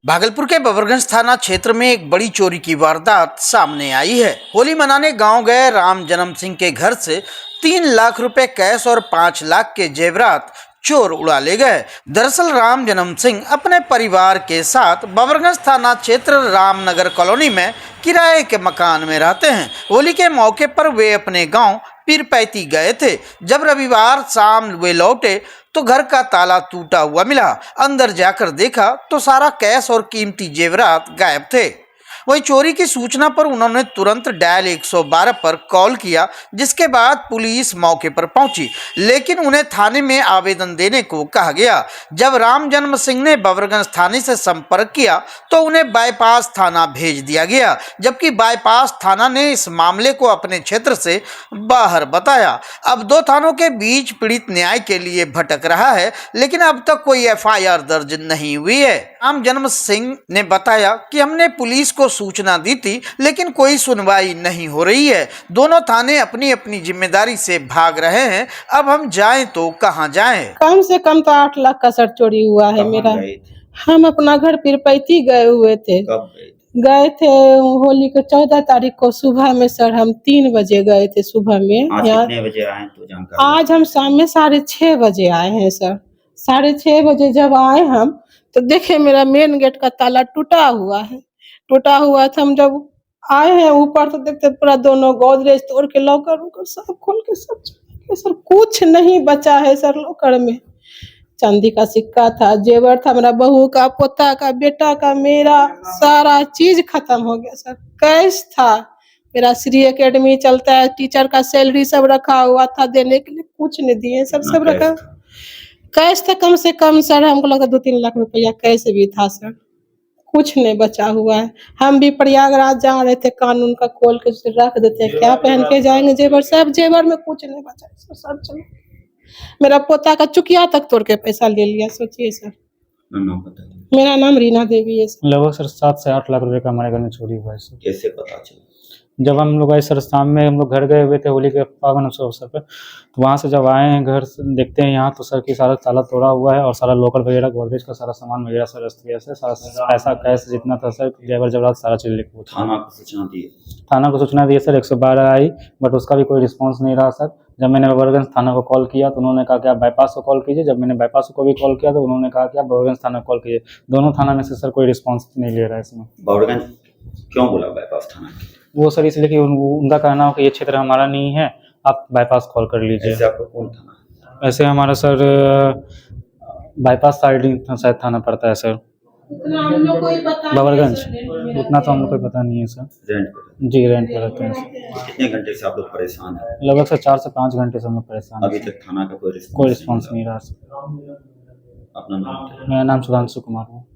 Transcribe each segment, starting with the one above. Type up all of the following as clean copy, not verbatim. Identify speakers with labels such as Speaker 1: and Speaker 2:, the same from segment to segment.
Speaker 1: भागलपुर के बबरगंज थाना क्षेत्र में एक बड़ी चोरी की वारदात सामने आई है। होली मनाने गांव गए राम जन्म सिंह के घर से 3 लाख रुपए कैश और 5 लाख के जेवरात चोर उड़ा ले गए। दरअसल राम जन्म सिंह अपने परिवार के साथ बबरगंज थाना क्षेत्र रामनगर कॉलोनी में किराए के मकान में रहते हैं। होली के मौके पर वे अपने गांव पीरपैती गए थे। जब रविवार शाम वे लौटे तो घर का ताला टूटा हुआ मिला। अंदर जाकर देखा तो सारा कैश और कीमती जेवरात गायब थे। वही चोरी की सूचना पर उन्होंने तुरंत डायल 112 पर कॉल किया, जिसके बाद पुलिस मौके पर पहुंची, लेकिन उन्हें थाने में आवेदन देने को कहा गया। जब राम जन्म सिंह ने बबरगंज थाने से संपर्क किया तो उन्हें बाईपास थाना भेज दिया गया, जबकि बाईपास थाना ने इस मामले को अपने क्षेत्र से बाहर बताया। अब दो थानों के बीच पीड़ित न्याय के लिए भटक रहा है, लेकिन अब तक कोई FIR दर्ज नहीं हुई है। राम जन्म सिंह ने बताया कि हमने पुलिस को सूचना दी थी, लेकिन कोई सुनवाई नहीं हो रही है। दोनों थाने अपनी अपनी जिम्मेदारी से भाग रहे हैं। अब हम जाएं तो कहां जाएं?
Speaker 2: कम से कम तो 8 लाख का शर्ट चोरी हुआ है मेरा। हम अपना घर पीरपैती गए हुए थे।
Speaker 3: कब
Speaker 2: गए थे होली के 14 तारीख को सुबह में सर। हम 3 बजे गए थे सुबह में।
Speaker 3: आज कितने बजे आए तो जानकारी?
Speaker 2: आज हम शाम में 6:30 बजे आए हैं सर। 6:30 बजे जब आए हम तो देखे मेरा मेन गेट का ताला टूटा हुआ है। टूटा हुआ था। हम जब आए हैं ऊपर तो देखते पूरा दोनों गोदरेज तोड़ के लॉकर सब खोल के सब सर कुछ नहीं बचा है सर। लॉकर में चांदी का सिक्का था, जेवर था, मेरा बहू का, पोता का, बेटा का, मेरा सारा चीज खत्म हो गया सर। कैश था, मेरा श्री एकेडमी चलता है, टीचर का सैलरी सब रखा हुआ था देने के लिए, कुछ नहीं दिए सर। सब रखा कैश था कम से कम सर। हमको लगा 2-3 लाख रुपया कैश भी था सर। कुछ नहीं बचा हुआ है। हम भी प्रयागराज जा रहे थे, कानून का खोल के रख देते हैं, क्या पहन के जाएंगे जेवर? सब जेवर में कुछ नहीं बचा सर। सब चलो, मेरा पोता का चुकिया तक तोड़ के पैसा ले लिया। सोचिए सर। मेरा नाम रीना देवी है सर।
Speaker 4: लगभग सर 7 से 8 लाख रुपए का हमारे घर में चोरी हुआ है सर।
Speaker 3: कैसे पता चला?
Speaker 4: जब हम लोग आए सर, शाम में हम लोग घर गए हुए थे होली के पावन अवसर पर, तो वहाँ से जब आए हैं घर से देखते हैं यहाँ तो सर की सारा ताला तोड़ा हुआ है और सारा लोकल वगैरह गोदरेज का सारा सामान वगैरह सर अस्त व्यस्त है। सारा पैसा कैश जितना था सर, जेवर जवरात सारा चीज लेके
Speaker 3: थाना को सूचना दी?
Speaker 4: थाना को सूचना दी सर। 112 आई, बट उसका भी कोई रिस्पॉन्स नहीं रहा सर। जब मैंने बबरगंज थाना को कॉल किया तो उन्होंने कहा कि आप बाईपास को कॉल कीजिए। जब मैंने बाईपास को भी कॉल किया तो उन्होंने कहा कि आप बबरगंज थाना को कॉल कीजिए। दोनों थाना में से सर कोई रिस्पॉन्स नहीं ले रहा है इसमें।
Speaker 3: बबरगंज क्यों बोला बाईपास थाना?
Speaker 4: वो सर इसलिए कि उनका कहना हो कि ये क्षेत्र हमारा नहीं है, आप बाईपास कॉल कर लीजिए।
Speaker 3: ऐसे आपका कौन थाना?
Speaker 4: ऐसे हमारा सर बाईपास साइड शायद थाना पड़ता है सर, बबरगंज। उतना तो हम लोग को पता नहीं है सर।
Speaker 3: रेंट पर?
Speaker 4: जी रेंट पर रहते हैं।
Speaker 3: कितने घंटे से आप लोग परेशान हैं?
Speaker 4: लगभग सर 4 से 5 घंटे से हम लोग परेशान हैं।
Speaker 3: अभी तक थाना का कोई
Speaker 4: रिस्पॉन्स नहीं रहा सर।
Speaker 3: अपना नाम?
Speaker 4: मेरा नाम सुधांशु कुमार है।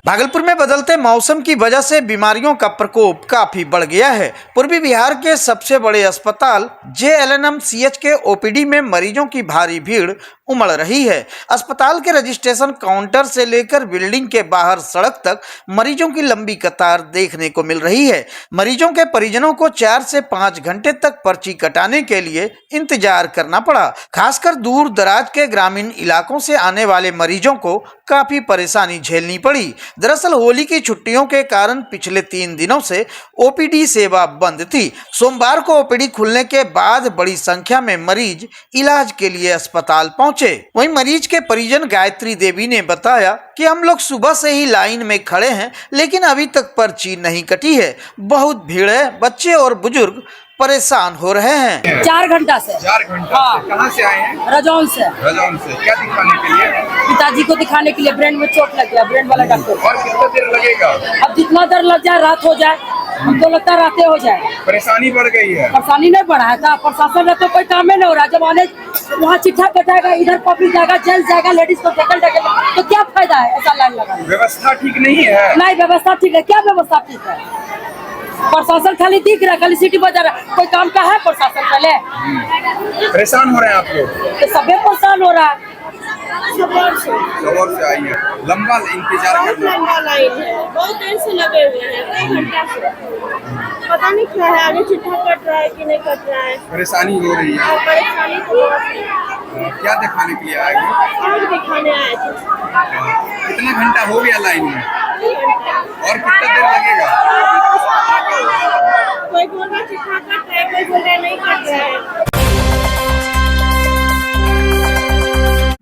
Speaker 1: भागलपुर में बदलते मौसम की वजह से बीमारियों का प्रकोप काफी बढ़ गया है। पूर्वी बिहार के सबसे बड़े अस्पताल JLNM-CH के OPD में मरीजों की भारी भीड़ उमड़ रही है। अस्पताल के रजिस्ट्रेशन काउंटर से लेकर बिल्डिंग के बाहर सड़क तक मरीजों की लंबी कतार देखने को मिल रही है। मरीजों के परिजनों को 4 से 5 घंटे तक पर्ची कटाने के लिए इंतजार करना पड़ा। खासकर दूर दराज के ग्रामीण इलाकों से आने वाले मरीजों को काफी परेशानी झेलनी पड़ी। दरअसल होली की छुट्टियों के कारण पिछले 3 दिनों से OPD सेवा बंद थी। सोमवार को OPD खुलने के बाद बड़ी संख्या में मरीज इलाज के लिए अस्पताल पहुंचे। वहीं मरीज के परिजन गायत्री देवी ने बताया कि हम लोग सुबह से ही लाइन में खड़े हैं, लेकिन अभी तक पर्ची नहीं कटी है। बहुत भीड़ है, बच्चे और बुजुर्ग परेशान हो रहे हैं।
Speaker 5: 4 घंटा से।
Speaker 6: 4 घंटा
Speaker 5: हाँ।
Speaker 6: से? कहाँ से आए हैं?
Speaker 5: रजौन से।
Speaker 6: रजौन से। क्या दिखाने के लिए?
Speaker 5: पिताजी को दिखाने के लिए। ब्रेन में चोट लग गया, ब्रेन वाला डॉक्टर।
Speaker 6: और कितना देर लगेगा?
Speaker 5: अब जितना देर लग जाए, रात हो जाए। हमको लगता है रातें हो जाए।
Speaker 6: परेशानी बढ़ गई है।
Speaker 5: परेशानी नहीं बढ़ा है था, प्रशासन ने तो कोई काम ही नहीं हो रहा। जब आने वहाँ चिट्ठा कटाएगा, इधर पब्लिक जाएगा, जेंट्स जाएगा, लेडीज को ढकेल तो क्या फायदा है ऐसा लाइन लगाने?
Speaker 6: व्यवस्था ठीक नहीं है।
Speaker 5: नहीं, व्यवस्था ठीक है। क्या व्यवस्था ठीक है? प्रशासन खाली दिख रहा है, खाली सिटी बजा रहा है। कोई काम का है प्रशासन पहले?
Speaker 6: परेशान हो रहे हैं आप लोग?
Speaker 5: तो सभी परेशान हो रहा है।
Speaker 6: शहर से आई है। लंबा इंतजार करना।
Speaker 7: लंबा लाइन है, बहुत देर से लगे हुए हैं, 2 घंटा से। पता नहीं क्या है, आगे चिट्ठा कट रहा है कि नहीं कट रहा है।
Speaker 6: परेशानी हो रही है।
Speaker 7: परेशानी तो बहुत है।
Speaker 6: क्या दिखाने के लिए आए हो?
Speaker 7: आग दिखाने आए थे।
Speaker 6: कितना घंटा हो गया लाइन में और कितना देर लगेगा?
Speaker 7: कोई बोल रहा चिट्ठा कट रहा है, कोई बोल रहा नहीं कट रहा है।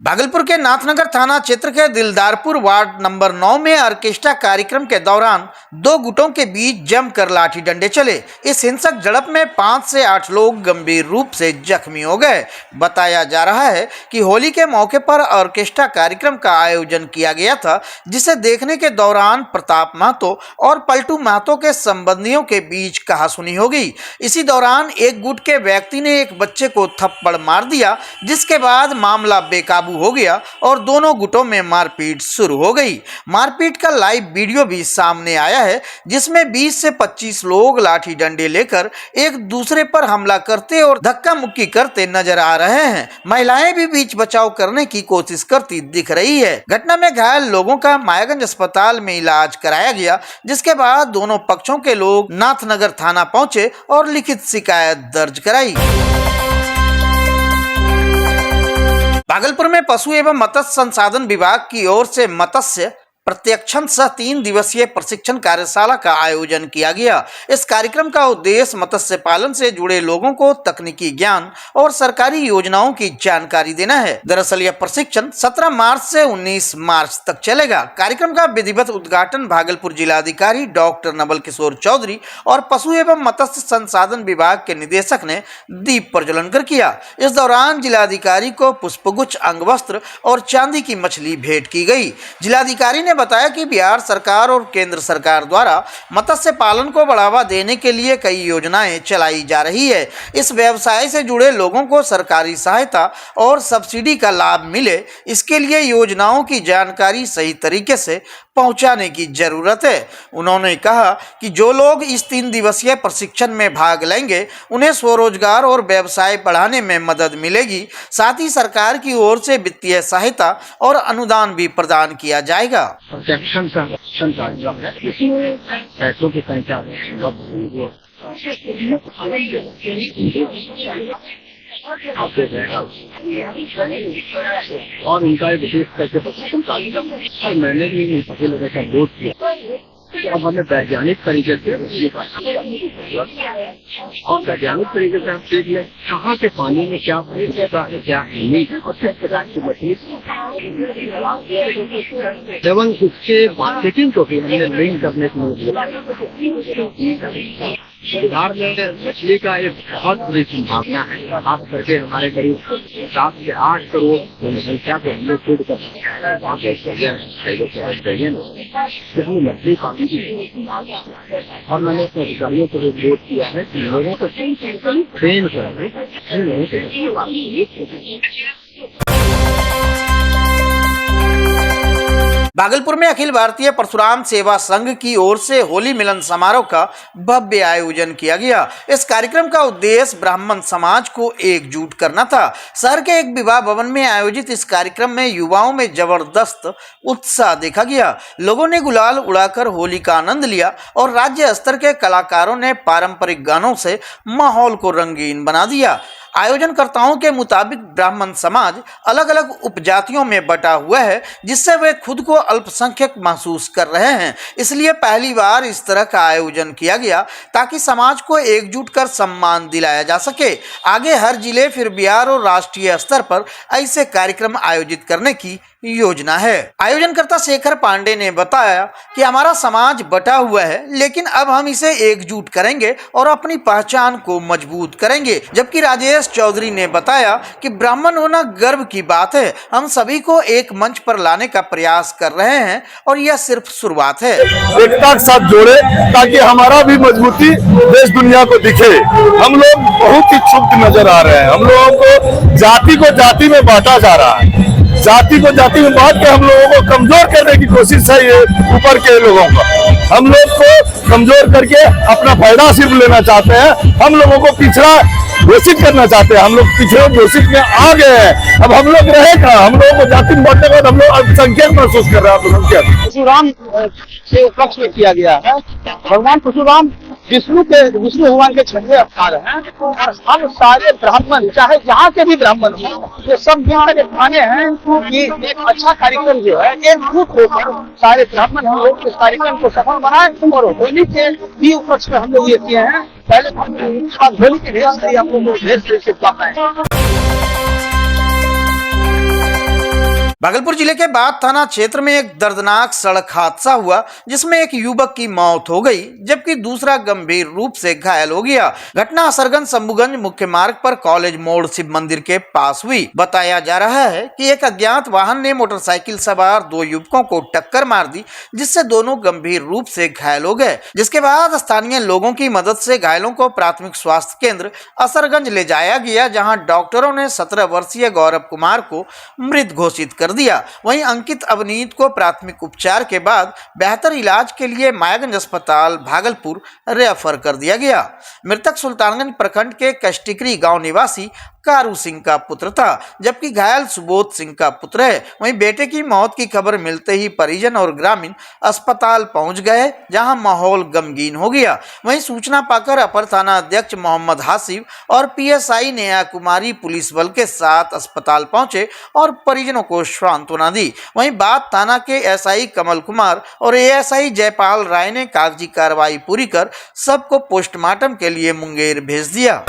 Speaker 1: भागलपुर के नाथनगर थाना क्षेत्र के दिलदारपुर वार्ड नंबर 9 में ऑर्केस्ट्रा कार्यक्रम के दौरान दो गुटों के बीच जमकर लाठी डंडे चले। इस हिंसक झड़प में 5 से 8 लोग गंभीर रूप से जख्मी हो गए। बताया जा रहा है कि होली के मौके पर ऑर्केस्ट्रा कार्यक्रम का आयोजन किया गया था, जिसे देखने के दौरान प्रताप महतो और पलटू महतो के संबंधियों के बीच कहासुनी हो गई। इसी दौरान एक गुट के व्यक्ति ने एक बच्चे को थप्पड़ मार दिया, जिसके बाद मामला बेकाबू हो गया और दोनों गुटों में मारपीट शुरू हो गई। मारपीट का लाइव वीडियो भी सामने आया है, जिसमें 20 से 25 लोग लाठी डंडे लेकर एक दूसरे पर हमला करते और धक्का मुक्की करते नजर आ रहे हैं। महिलाएं भी बीच बचाव करने की कोशिश करती दिख रही है। घटना में घायल लोगों का मायागंज अस्पताल में इलाज कराया गया, जिसके बाद दोनों पक्षों के लोग नाथनगर थाना पहुंचे और लिखित शिकायत दर्ज कराई। भागलपुर में पशु एवं मत्स्य संसाधन विभाग की ओर से मत्स्य प्रत्यक्षण सह 3 दिवसीय प्रशिक्षण कार्यशाला का आयोजन किया गया। इस कार्यक्रम का उद्देश्य मत्स्य पालन से जुड़े लोगों को तकनीकी ज्ञान और सरकारी योजनाओं की जानकारी देना है। दरअसल यह प्रशिक्षण 17 मार्च से 19 मार्च तक चलेगा। कार्यक्रम का विधिवत उद्घाटन भागलपुर जिलाधिकारी डॉक्टर नवल किशोर चौधरी और पशु एवं मत्स्य संसाधन विभाग के निदेशक ने दीप प्रज्वलन कर किया। इस दौरान जिलाधिकारी को पुष्पगुच्छ, अंगवस्त्र और चांदी की मछली भेंट की गई। जिलाधिकारी ने बताया कि बिहार सरकार और केंद्र सरकार द्वारा मत्स्य पालन को बढ़ावा देने के लिए कई योजनाएं चलाई जा रही है। इस व्यवसाय से जुड़े लोगों को सरकारी सहायता और सब्सिडी का लाभ मिले, इसके लिए योजनाओं की जानकारी सही तरीके से पहुंचाने की जरूरत है। उन्होंने कहा कि जो लोग इस 3 दिवसीय प्रशिक्षण में भाग लेंगे, उन्हें स्वरोजगार और व्यवसाय बढ़ाने में मदद मिलेगी। साथ ही सरकार की ओर से वित्तीय सहायता और अनुदान भी प्रदान किया जाएगा।
Speaker 8: प्रशिक्षण का कार्यक्रम है, इसमें पैसों की संख्या और उनका एक विशेष करके प्रशिक्षण कार्यक्रम और मैंने भी सभी लोगों का बोध किया। अब हमें वैज्ञानिक तरीके से और वैज्ञानिक तरीके से हम देख लें कहाँ के पानी में क्या है, क्या नहीं, और किस प्रकार की मछली एवं उसके मार्केटिंग को भी हमने लिंक करने को बिहार में मछली का एक बहुत बड़ी संभावना है। खास करके हमारे करीब 7 से 8 करोड़ जनसंख्या को हम लोग फीड कर मछली पानी और मैंने अपने अधिकारियों को भी बोध किया है कि लोगों को ट्रेन कर
Speaker 1: भागलपुर में अखिल भारतीय परशुराम सेवा संघ की ओर से होली मिलन समारोह का भव्य आयोजन किया गया। इस कार्यक्रम का उद्देश्य ब्राह्मण समाज को एकजुट करना था। शहर के एक विवाह भवन में आयोजित इस कार्यक्रम में युवाओं में जबरदस्त उत्साह देखा गया। लोगों ने गुलाल उड़ाकर होली का आनंद लिया और राज्य स्तर के कलाकारों ने पारंपरिक गानों से माहौल को रंगीन बना दिया। आयोजनकर्ताओं के मुताबिक ब्राह्मण समाज अलग अलग उपजातियों में बटा हुआ है, जिससे वे खुद को अल्पसंख्यक महसूस कर रहे हैं। इसलिए पहली बार इस तरह का आयोजन किया गया ताकि समाज को एकजुट कर सम्मान दिलाया जा सके। आगे हर जिले, फिर बिहार और राष्ट्रीय स्तर पर ऐसे कार्यक्रम आयोजित करने की योजना है। आयोजनकर्ता शेखर पांडे ने बताया कि हमारा समाज बटा हुआ है, लेकिन अब हम इसे एकजुट करेंगे और अपनी पहचान को मजबूत करेंगे। जबकि राजेश चौधरी ने बताया कि ब्राह्मण होना गर्व की बात है, हम सभी को एक मंच पर लाने का प्रयास कर रहे हैं और यह सिर्फ शुरुआत है।
Speaker 9: एकता के साथ जोड़े ताकि हमारा भी मजबूती देश दुनिया को दिखे। हम लोग बहुत ही क्षुब्ध नजर आ रहे हैं। हम लोगों को जाति में बांटा जा रहा है। जाति को जाति में बांट के हम लोगों को कमजोर करने की कोशिश है ये ऊपर के लोगों का। हम लोग को कमजोर करके अपना फायदा सिर्फ लेना चाहते हैं। हम लोगों को पिछड़ा घोषित करना चाहते हैं। हम लोग पिछड़े घोषित में आ गए हैं। अब हम लोग रहेगा, हम लोगों को जाति में बांटने के बाद हम लोग अल्पसंख्यक महसूस कर रहे हैं। परशुराम के उपलक्ष्य में किया गया है। भगवान परशुराम
Speaker 10: विष्णु भगवान के 6वें अवतार हैं और हम सारे ब्राह्मण चाहे जहाँ के भी ब्राह्मण हो ये सब मिलकर एक माने हैं कि एक अच्छा कार्यक्रम जो है एकजुट होकर सारे ब्राह्मण हम लोग इस कार्यक्रम को सफल बनाए और होली के भी उपलक्ष्य में हम लोग ये किए हैं। पहले हम होली के ढेर सारी हम लोग ढेर सारी शुभकामनाएं।
Speaker 1: भागलपुर जिले के बाथ थाना क्षेत्र में एक दर्दनाक सड़क हादसा हुआ जिसमें एक युवक की मौत हो गई जबकि दूसरा गंभीर रूप से घायल हो गया। घटना असरगंज शंभूगंज मुख्य मार्ग पर कॉलेज मोड़ शिव मंदिर के पास हुई। बताया जा रहा है कि एक अज्ञात वाहन ने मोटरसाइकिल सवार 2 युवकों को टक्कर मार दी जिससे दोनों गंभीर रूप से घायल हो गए, जिसके बाद स्थानीय लोगों की मदद से घायलों को प्राथमिक स्वास्थ्य केंद्र असरगंज ले जाया गया, जहाँ डॉक्टरों ने 17 वर्षीय गौरव कुमार को मृत घोषित कर दिया। वहीं अंकित अवनीत को प्राथमिक उपचार के बाद बेहतर इलाज के लिए मायागंज अस्पताल भागलपुर रेफर कर दिया गया। मृतक सुल्तानगंज प्रखंड के कष्टिकरी गांव निवासी कारू सिंह का पुत्र था जबकि घायल सुबोध सिंह का पुत्र है। वहीं बेटे की मौत की खबर मिलते ही परिजन और ग्रामीण अस्पताल पहुंच गए जहां माहौल गमगीन हो गया। वहीं सूचना पाकर अपर थाना अध्यक्ष मोहम्मद हासिब और पीएसआई नेहा कुमारी पुलिस बल के साथ अस्पताल पहुंचे और परिजनों को सांत्वना दी। वहीं बाथ थाना के एसआई कमल कुमार और एएसआई जयपाल राय ने कागजी कार्रवाई पूरी कर सबको पोस्टमार्टम के लिए मुंगेर भेज दिया।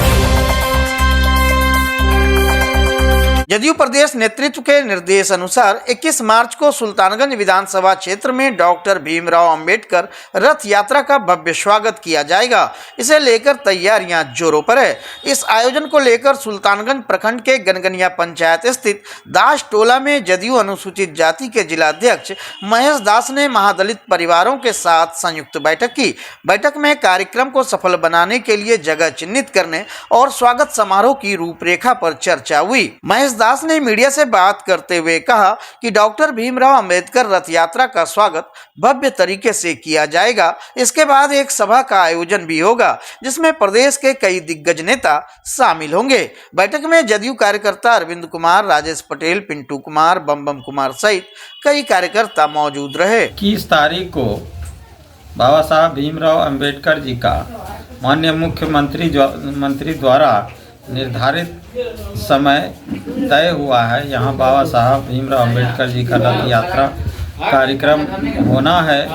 Speaker 1: जदयू प्रदेश नेतृत्व के निर्देश अनुसार 21 मार्च को सुल्तानगंज विधानसभा क्षेत्र में डॉक्टर भीमराव अंबेडकर रथ यात्रा का भव्य स्वागत किया जाएगा। इसे लेकर तैयारियां जोरों पर है। इस आयोजन को लेकर सुल्तानगंज प्रखंड के गनगनिया पंचायत स्थित दास टोला में जदयू अनुसूचित जाति के जिलाध्यक्ष महेश दास ने महादलित परिवारों के साथ संयुक्त बैठक की। बैठक में कार्यक्रम को सफल बनाने के लिए जगह चिन्हित करने और स्वागत समारोह की रूपरेखा पर चर्चा हुई। महेश दास ने मीडिया से बात करते हुए कहा कि डॉक्टर भीमराव अंबेडकर रथ यात्रा का स्वागत भव्य तरीके से किया जाएगा। इसके बाद एक सभा का आयोजन भी होगा जिसमें प्रदेश के कई दिग्गज नेता शामिल होंगे। बैठक में जदयू कार्यकर्ता अरविंद कुमार, राजेश पटेल, पिंटू कुमार, बम कुमार सहित कई कार्यकर्ता मौजूद रहे।
Speaker 11: 21 तारीख को बाबा साहब भीमराव अंबेडकर जी का माननीय मुख्यमंत्री द्वारा निर्धारित समय तय हुआ है। यहाँ बाबा साहब भीमराव अंबेडकर जी का रथ यात्रा कार्यक्रम होना है,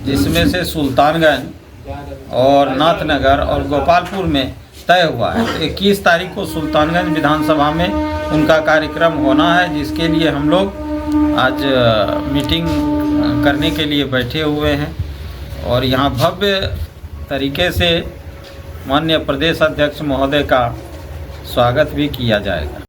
Speaker 11: जिसमें से सुल्तानगंज और नाथनगर और गोपालपुर में तय हुआ है। तो 21 तारीख को सुल्तानगंज विधानसभा में उनका कार्यक्रम होना है, जिसके लिए हम लोग आज मीटिंग करने के लिए बैठे हुए हैं और यहाँ भव्य तरीके से माननीय प्रदेश अध्यक्ष महोदय का स्वागत भी किया जाएगा।